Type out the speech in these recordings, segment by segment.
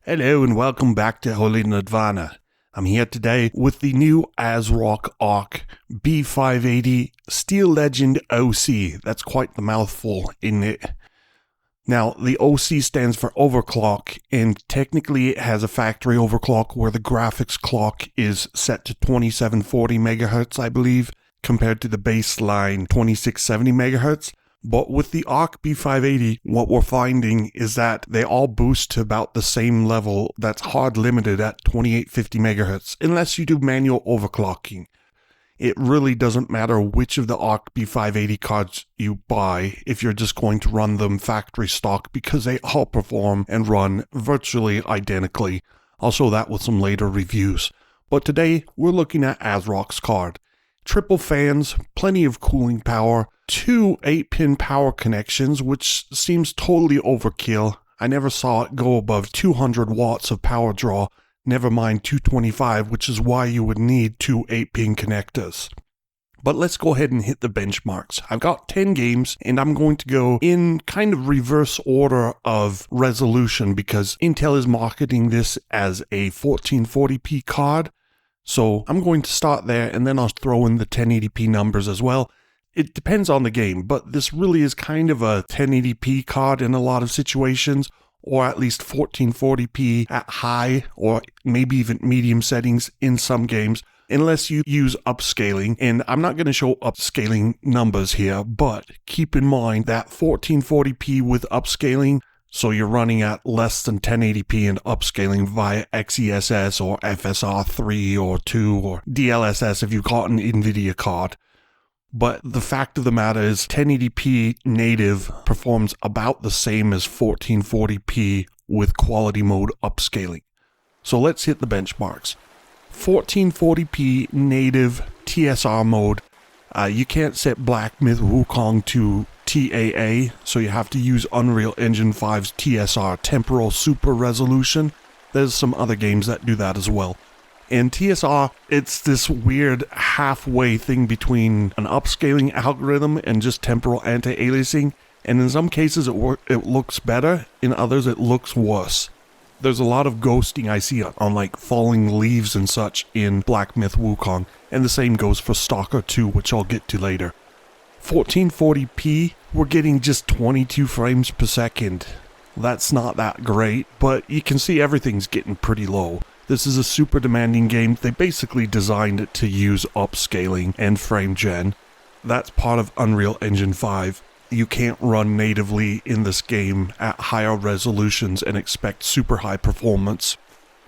Hello and welcome back to Holy Nirvana. I'm here today with the new ASRock Arc B580 Steel Legend OC. That's quite the mouthful, isn't it? Now, the OC stands for overclock, and technically it has a factory overclock where the graphics clock is set to 2740 MHz, I believe, compared to the baseline 2670 MHz. But with the Arc B580, what we're finding is that they all boost to about the same level that's hard limited at 2850 MHz, unless you do manual overclocking. It really doesn't matter which of the Arc B580 cards you buy if you're just going to run them factory stock, because they all perform and run virtually identically. I'll show that with some later reviews. But today, we're looking at ASRock's card. Triple fans, plenty of cooling power, 2 8-pin power connections, which seems totally overkill. I never saw it go above 200 watts of power draw, never mind 225, which is why you would need 2 8-pin connectors. But let's go ahead and hit the benchmarks. I've got 10 games, and I'm going to go in kind of reverse order of resolution because Intel is marketing this as a 1440p card. So I'm going to start there, and then I'll throw in the 1080p numbers as well. It depends on the game, but this really is kind of a 1080p card in a lot of situations, or at least 1440p at high or maybe even medium settings in some games, unless you use upscaling. And I'm not going to show upscaling numbers here, but keep in mind that 1440p with upscaling, so you're running at less than 1080p and upscaling via XeSS or FSR3 or 2 or DLSS if you've got an NVIDIA card. But the fact of the matter is 1080p native performs about the same as 1440p with quality mode upscaling. So let's hit the benchmarks. 1440p native TSR mode. You can't set Black Myth Wukong to TAA, so you have to use Unreal Engine 5's TSR, Temporal Super Resolution. There's some other games that do that as well. And TSR, it's this weird halfway thing between an upscaling algorithm and just temporal anti-aliasing, and in some cases it looks better, in others it looks worse. There's a lot of ghosting I see on like falling leaves and such in Black Myth Wukong, and the same goes for Stalker 2, which I'll get to later. 1440p, we're getting just 22 frames per second. That's not that great, but you can see everything's getting pretty low. This is a super demanding game. They basically designed it to use upscaling and frame gen. That's part of Unreal Engine 5. You can't run natively in this game at higher resolutions and expect super high performance.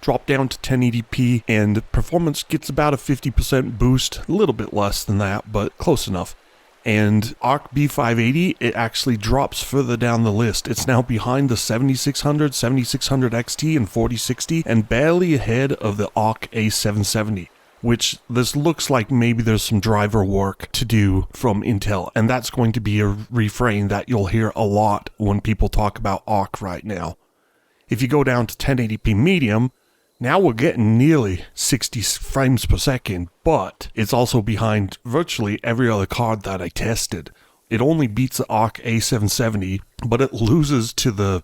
Drop down to 1080p and performance gets about a 50% boost, a little bit less than that, but close enough. And Arc B580, it actually drops further down the list. It's now behind the 7600, 7600 XT, and 4060, and barely ahead of the Arc A770, which this looks like maybe there's some driver work to do from Intel, and that's going to be a refrain that you'll hear a lot when people talk about Arc right now. If you go down to 1080p medium, now we're getting nearly 60 frames per second, but it's also behind virtually every other card that I tested. It only beats the Arc A770, but it loses to the,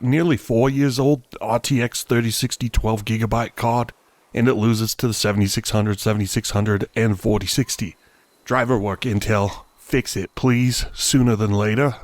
nearly 4 years old RTX 3060 12GB card, and it loses to the 7600, 7600, and 4060. Driver work, Intel. Fix it, please, sooner than later.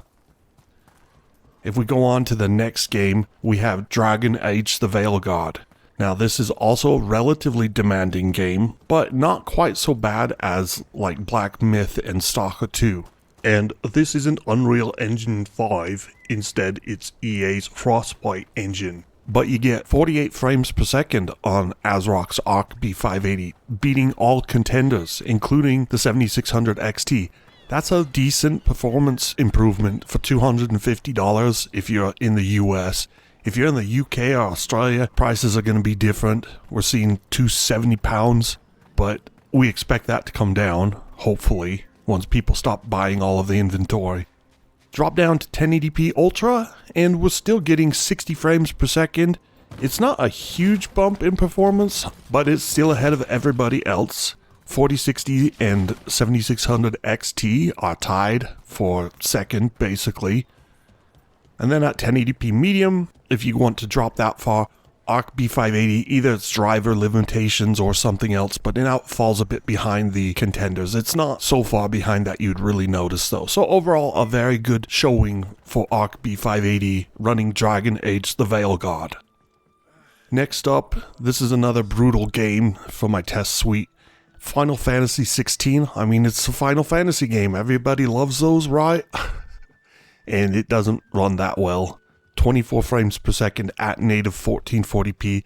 If we go on to the next game, we have Dragon Age the Veilguard. Now this is also a relatively demanding game, but not quite so bad as like Black Myth and Stalker 2. And this isn't Unreal Engine 5, instead it's EA's Frostbite engine. But you get 48 frames per second on ASRock's Arc B580, beating all contenders, including the 7600 XT. That's a decent performance improvement for $250 if you're in the US. If you're in the UK or Australia, prices are going to be different. We're seeing £270, but we expect that to come down, hopefully, once people stop buying all of the inventory. Drop down to 1080p Ultra, and we're still getting 60 frames per second. It's not a huge bump in performance, but it's still ahead of everybody else. 4060 and 7600 XT are tied for second, basically. And then at 1080p medium, if you want to drop that far, Arc B580, either its driver limitations or something else, but it now falls a bit behind the contenders. It's not so far behind that you'd really notice though. So overall, a very good showing for Arc B580 running Dragon Age the Veil God. Next up, this is another brutal game for my test suite. Final Fantasy XVI. I mean, it's a Final Fantasy game. Everybody loves those, right? And it doesn't run that well. 24 frames per second at native 1440p.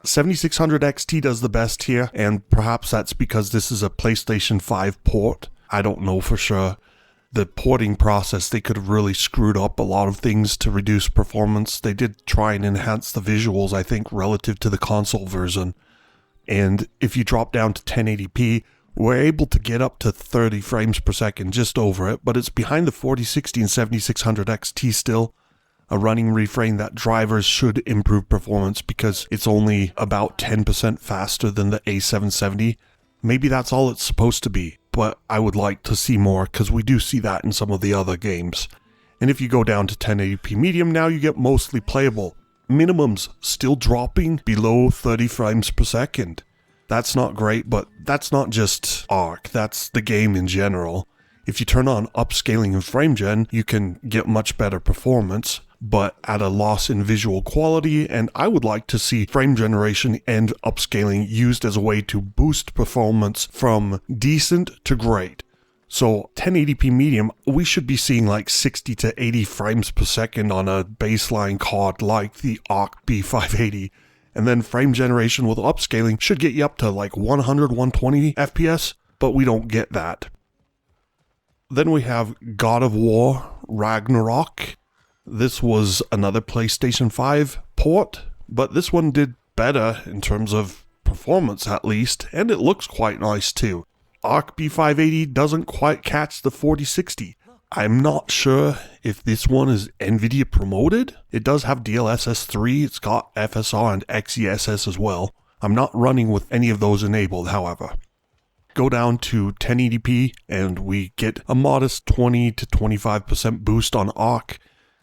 7600 XT does the best here, and perhaps that's because this is a PlayStation 5 port. I don't know for sure. The porting process, they could have really screwed up a lot of things to reduce performance. They did try and enhance the visuals, I think, relative to the console version. And if you drop down to 1080p, we're able to get up to 30 frames per second, just over it, but it's behind the 4060 and 7600 XT still. A running refrain that drivers should improve performance because it's only about 10% faster than the A770. Maybe that's all it's supposed to be, but I would like to see more because we do see that in some of the other games. And if you go down to 1080p medium, now you get mostly playable. Minimums still dropping below 30 frames per second. That's not great, but that's not just Arc, that's the game in general. If you turn on upscaling and frame gen, you can get much better performance, but at a loss in visual quality, and I would like to see frame generation and upscaling used as a way to boost performance from decent to great. So 1080p medium, we should be seeing like 60 to 80 frames per second on a baseline card like the Arc B580. And then frame generation with upscaling should get you up to like 100, 120 FPS, but we don't get that. Then we have God of War Ragnarok. This was another PlayStation 5 port, but this one did better in terms of performance at least, and it looks quite nice too. Arc B580 doesn't quite catch the 4060. I'm not sure if this one is NVIDIA promoted. It does have DLSS 3, it's got FSR and XeSS as well. I'm not running with any of those enabled, however. Go down to 1080p and we get a modest 20 to 25% boost on Arc.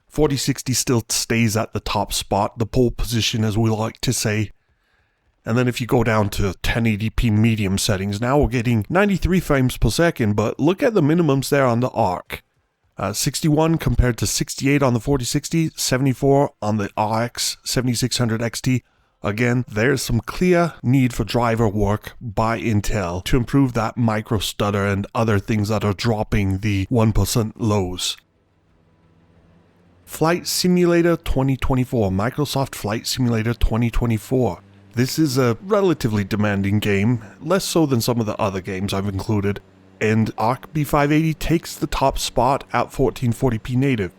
4060 still stays at the top spot, the pole position as we like to say. And then if you go down to 1080p medium settings, now we're getting 93 frames per second, but look at the minimums there on the Arc. 61 compared to 68 on the 4060, 74 on the RX 7600 XT. Again, there's some clear need for driver work by Intel to improve that micro stutter and other things that are dropping the 1% lows. Flight Simulator 2024, Microsoft Flight Simulator 2024. This is a relatively demanding game, less so than some of the other games I've included, and Arc B580 takes the top spot at 1440p native.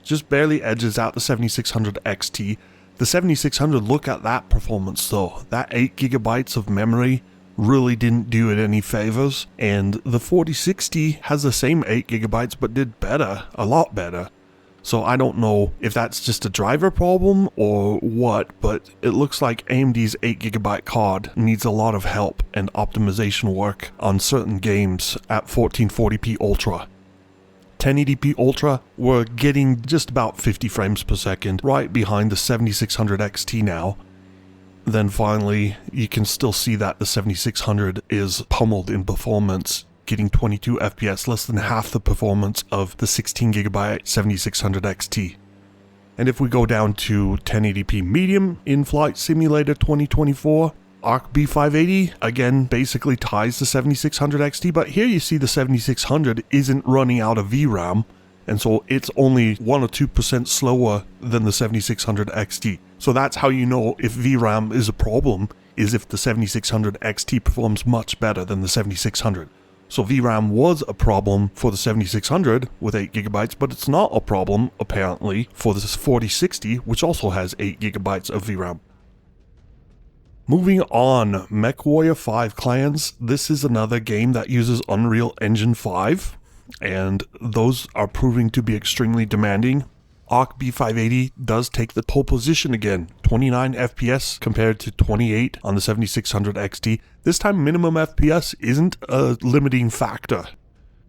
Just barely edges out the 7600 XT. The 7600, look at that performance though. That 8GB of memory really didn't do it any favors, and the 4060 has the same 8GB but did better, a lot better. So I don't know if that's just a driver problem or what, but it looks like AMD's 8GB card needs a lot of help and optimization work on certain games at 1440p Ultra. 1080p Ultra, we're getting just about 50 frames per second, right behind the 7600 XT now. Then finally, you can still see that the 7600 is pummeled in performance, getting 22 FPS, less than half the performance of the 16GB 7600 XT. And if we go down to 1080p medium in Flight Simulator 2024, Arc B580 again basically ties the 7600 XT, but here you see the 7600 isn't running out of VRAM, and so it's only 1 or 2% slower than the 7600 XT. So that's how you know if VRAM is a problem, is if the 7600 XT performs much better than the 7600. So VRAM was a problem for the 7600 with 8GB, but it's not a problem, apparently, for this 4060, which also has 8GB of VRAM. Moving on, MechWarrior 5 Clans. This is another game that uses Unreal Engine 5, and those are proving to be extremely demanding. Arc B580 does take the pole position again, 29 FPS compared to 28 on the 7600 XT. This time minimum FPS isn't a limiting factor.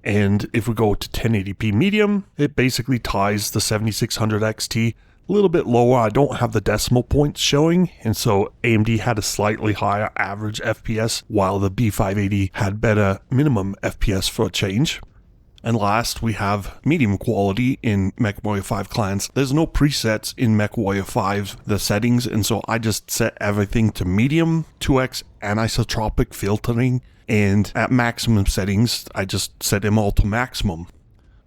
And if we go to 1080p medium, it basically ties the 7600 XT. A little bit lower, I don't have the decimal points showing, and so AMD had a slightly higher average FPS, while the B580 had better minimum FPS for a change. And last, we have medium quality in MechWarrior 5 clients. There's no presets in MechWarrior 5, the settings, and so I just set everything to medium, 2x anisotropic filtering, and at maximum settings, I just set them all to maximum.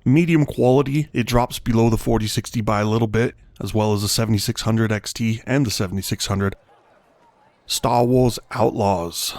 Medium quality, it drops below the 4060 by a little bit, as well as the 7600 XT and the 7600. Star Wars Outlaws.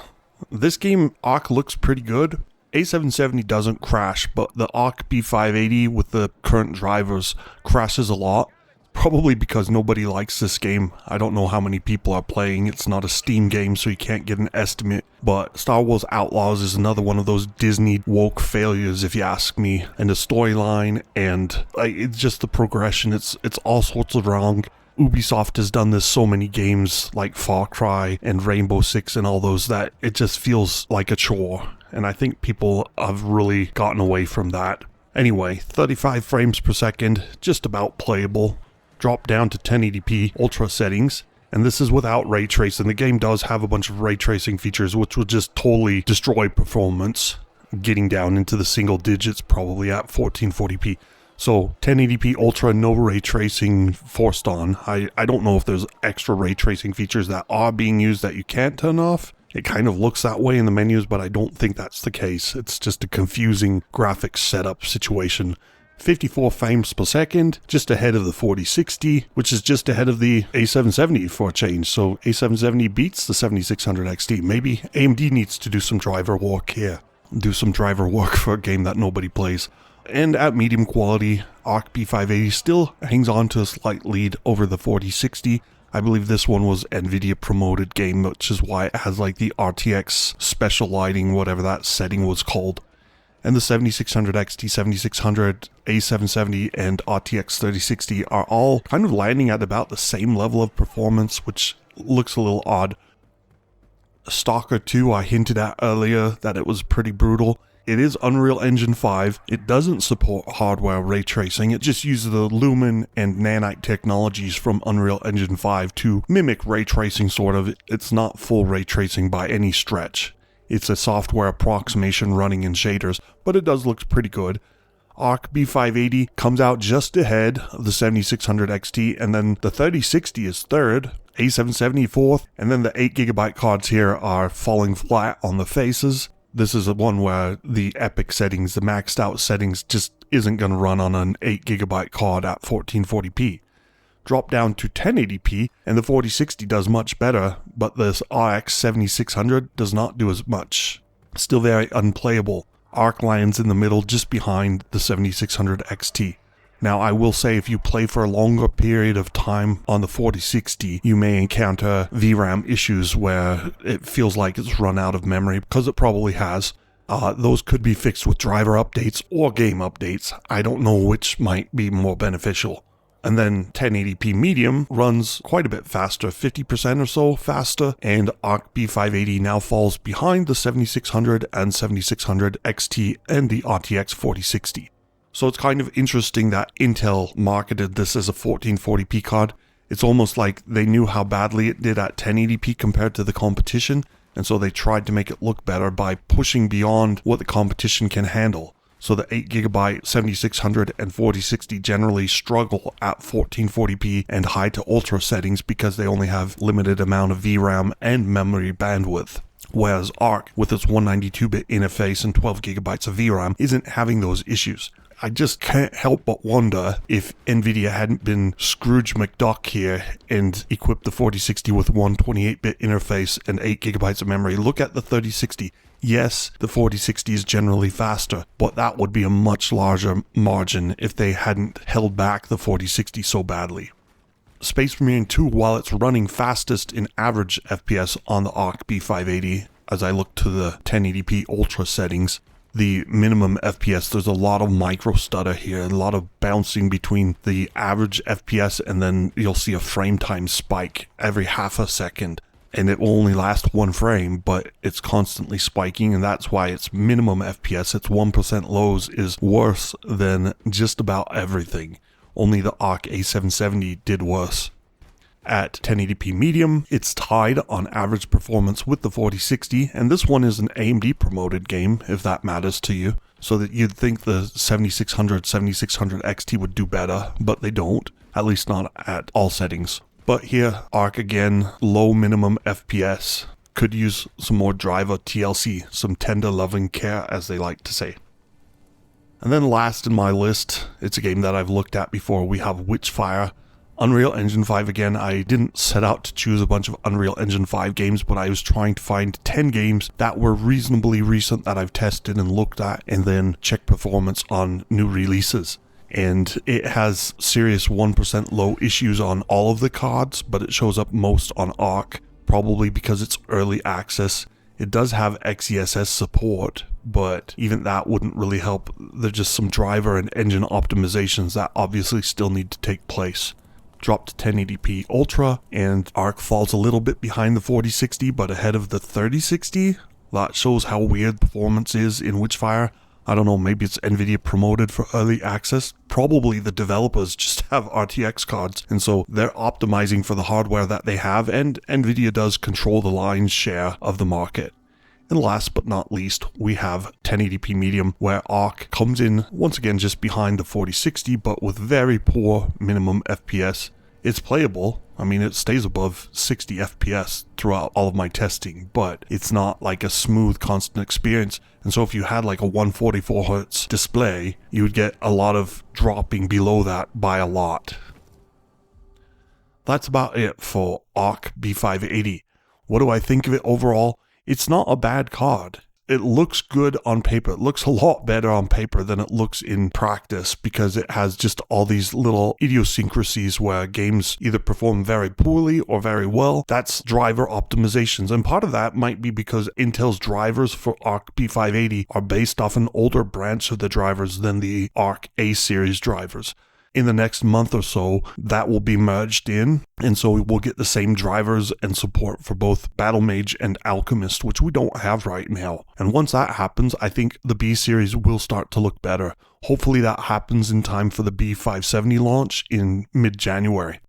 This game, Arc looks pretty good. A770 doesn't crash, but the Arc B580 with the current drivers crashes a lot. Probably because nobody likes this game. I don't know how many people are playing. It's not a Steam game, so you can't get an estimate. But Star Wars Outlaws is another one of those Disney woke failures, if you ask me. And the storyline and it's just the progression. It's all sorts of wrong. Ubisoft has done this so many games like Far Cry and Rainbow Six and all those that it just feels like a chore. And I think people have really gotten away from that. Anyway, 35 frames per second, just about playable. Drop down to 1080p ultra settings, and this is without ray tracing. The game does have a bunch of ray tracing features which would just totally destroy performance, getting down into the single digits probably at 1440p. So 1080p ultra, no ray tracing forced on. I don't know if there's extra ray tracing features that are being used that you can't turn off. It kind of looks that way in the menus, but I don't think that's the case. It's just a confusing graphics setup situation. 54 frames per second, just ahead of the 4060, which is just ahead of the A770 for a change. So A770 beats the 7600 XT. Maybe AMD needs to do some driver work here. Do some driver work for a game that nobody plays. And at medium quality, Arc B580 still hangs on to a slight lead over the 4060. I believe this one was NVIDIA promoted game, which is why it has like the RTX special lighting, whatever that setting was called. And the 7600 XT, 7600, A770, and RTX 3060 are all kind of landing at about the same level of performance, which looks a little odd. Stalker 2, I hinted at earlier that it was pretty brutal. It is Unreal Engine 5. It doesn't support hardware ray tracing. It just uses the Lumen and Nanite technologies from Unreal Engine 5 to mimic ray tracing sort of. It's not full ray tracing by any stretch. It's a software approximation running in shaders, but it does look pretty good. Arc B580 comes out just ahead of the 7600 XT, and then the 3060 is third, A770 fourth, and then the 8GB cards here are falling flat on the faces. This is the one where the epic settings, the maxed out settings, just isn't going to run on an 8GB card at 1440p. Drop down to 1080p, and the 4060 does much better, but this RX 7600 does not do as much. Still very unplayable. Arc lands in the middle just behind the 7600 XT. Now I will say if you play for a longer period of time on the 4060, you may encounter VRAM issues where it feels like it's run out of memory, because it probably has. Those could be fixed with driver updates or game updates. I don't know which might be more beneficial. And then 1080p medium runs quite a bit faster, 50% or so faster, and Arc B580 now falls behind the 7600 and 7600 XT and the RTX 4060. So it's kind of interesting that Intel marketed this as a 1440p card. It's almost like they knew how badly it did at 1080p compared to the competition, and so they tried to make it look better by pushing beyond what the competition can handle. So the 8GB 7600 and 4060 generally struggle at 1440p and high to ultra settings because they only have limited amount of VRAM and memory bandwidth. Whereas Arc, with its 192-bit interface and 12GB of VRAM, isn't having those issues. I just can't help but wonder if NVIDIA hadn't been Scrooge McDuck here and equipped the 4060 with 128-bit interface and 8GB of memory. Look at the 3060. Yes, the 4060 is generally faster, but that would be a much larger margin if they hadn't held back the 4060 so badly. Space Marine 2, while it's running fastest in average FPS on the Arc B580, as I look to the 1080p ultra settings, the minimum FPS, there's a lot of micro stutter here, a lot of bouncing between the average FPS, and then you'll see a frame time spike every half a second. And it will only last one frame, but it's constantly spiking, and that's why its minimum FPS, its 1% lows, is worse than just about everything. only the Arc A770 did worse. At 1080p medium, it's tied on average performance with the 4060, and this one is an AMD promoted game, if that matters to you. So that you'd think the 7600 XT would do better, but they don't, at least not at all settings. But here, Arc again, low minimum FPS. Could use some more driver TLC, some tender loving care as they like to say. And then last in my list, it's a game that I've looked at before, we have Witchfire. Unreal Engine 5 again. I didn't set out to choose a bunch of Unreal Engine 5 games, but I was trying to find 10 games that were reasonably recent that I've tested and looked at, and then check performance on new releases. And it has serious 1% low issues on all of the cards, but it shows up most on Arc, probably because it's early access. It does have XeSS support, but even that wouldn't really help. There's just some driver and engine optimizations that obviously still need to take place. Dropped to 1080p Ultra, and Arc falls a little bit behind the 4060 but ahead of the 3060. That shows how weird performance is in Witchfire. I don't know, maybe it's Nvidia promoted for early access. Probably the developers just have RTX cards, and so they're optimizing for the hardware that they have, and Nvidia does control the lion's share of the market. And last but not least, we have 1080p medium, where Arc comes in once again just behind the 4060, but with very poor minimum FPS. It's playable. I mean, it stays above 60 FPS throughout all of my testing, but it's not like a smooth, constant experience. And so if you had like a 144Hz display, you would get a lot of dropping below that by a lot. That's about it for Arc B580. What do I think of it overall? It's not a bad card. It looks good on paper. It looks a lot better on paper than it looks in practice because it has just all these little idiosyncrasies where games either perform very poorly or very well. That's driver optimizations, and part of that might be because Intel's drivers for Arc B580 are based off an older branch of the drivers than the Arc A series drivers. In the next month or so, that will be merged in, and so we'll get the same drivers and support for both Battlemage and Alchemist, which we don't have right now. And once that happens, I think the B series will start to look better. Hopefully that happens in time for the B570 launch in mid-January.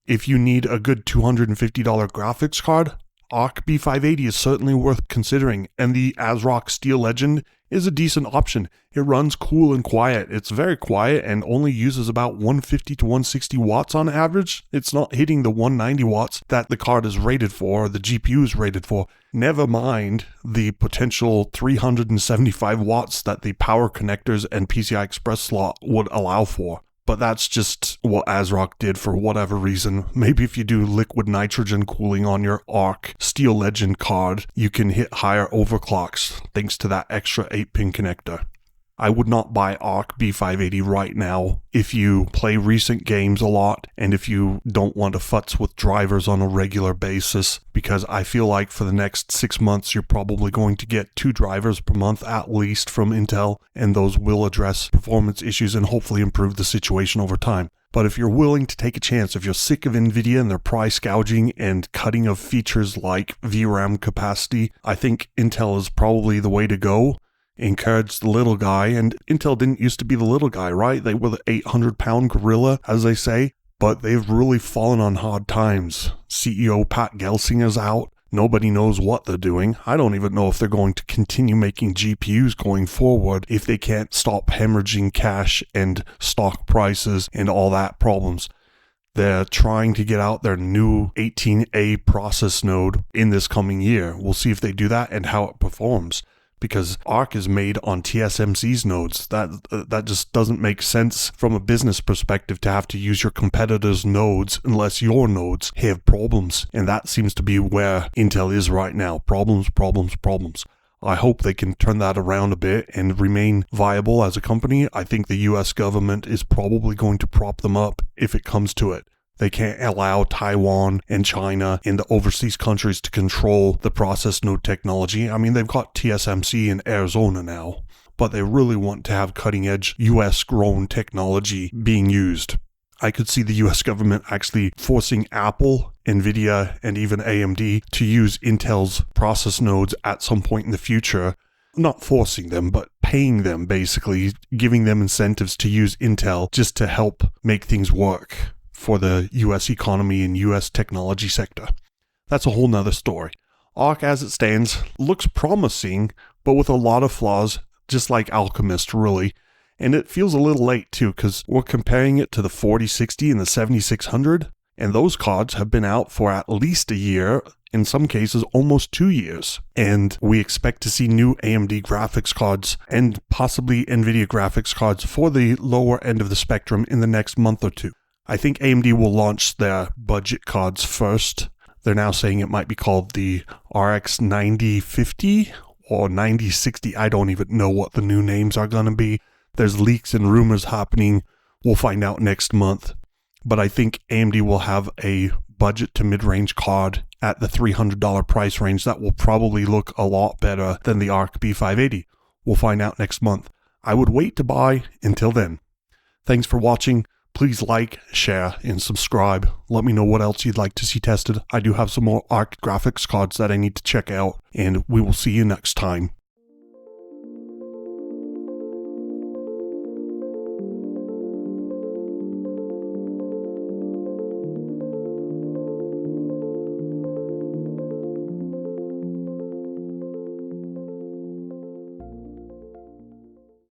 If you need a good $250 graphics card, Arc B580 is certainly worth considering, and the ASRock Steel Legend is a decent option. It runs cool and quiet. It's very quiet and only uses about 150 to 160 watts on average. It's not hitting the 190 watts that the card is rated for, or the GPU is rated for. Never mind the potential 375 watts that the power connectors and PCI Express slot would allow for. But that's just what ASRock did for whatever reason. Maybe if you do liquid nitrogen cooling on your Arc Steel Legend card, you can hit higher overclocks thanks to that extra 8-pin connector. I would not buy Arc B580 right now if you play recent games a lot and if you don't want to futz with drivers on a regular basis, because I feel like for the next 6 months you're probably going to get 2 drivers per month at least from Intel, and those will address performance issues and hopefully improve the situation over time. But if you're willing to take a chance, if you're sick of Nvidia and their price gouging and cutting of features like VRAM capacity, I think Intel is probably the way to go. Encourage the little guy, and Intel didn't used to be the little guy, right? They were the 800-pound gorilla, as they say, but they've really fallen on hard times. CEO Pat Gelsinger's out. Nobody knows what they're doing. I don't even know if they're going to continue making GPUs going forward if they can't stop hemorrhaging cash and stock prices and all that problems. They're trying to get out their new 18A process node in this coming year. We'll see if they do that and how it performs, because Arc is made on TSMC's nodes. That just doesn't make sense from a business perspective to have to use your competitors' nodes unless your nodes have problems. And that seems to be where Intel is right now. Problems, problems, problems. I hope they can turn that around a bit and remain viable as a company. I think the US government is probably going to prop them up if it comes to it. They can't allow Taiwan and China and the overseas countries to control the process node technology. I mean, they've got TSMC in Arizona now, but they really want to have cutting-edge US-grown technology being used. I could see the US government actually forcing Apple, Nvidia, and even AMD to use Intel's process nodes at some point in the future. not forcing them, but paying them, basically, giving them incentives to use Intel just to help make things work for the US economy and US technology sector. That's a whole nother story. Arc, as it stands, looks promising, but with a lot of flaws, just like Alchemist, really. And it feels a little late, too, because we're comparing it to the 4060 and the 7600, and those cards have been out for at least a year, in some cases almost 2 years. And we expect to see new AMD graphics cards and possibly NVIDIA graphics cards for the lower end of the spectrum in the next month or two. I think AMD will launch their budget cards first. They're now saying it might be called the RX 9050 or 9060. I don't even know what the new names are going to be. There's leaks and rumors happening. We'll find out next month. But I think AMD will have a budget to mid-range card at the $300 price range that will probably look a lot better than the Arc B580. We'll find out next month. I would wait to buy until then. Thanks for watching. Please like, share, and subscribe. Let me know what else you'd like to see tested. I do have some more Arc graphics cards that I need to check out, and we will see you next time.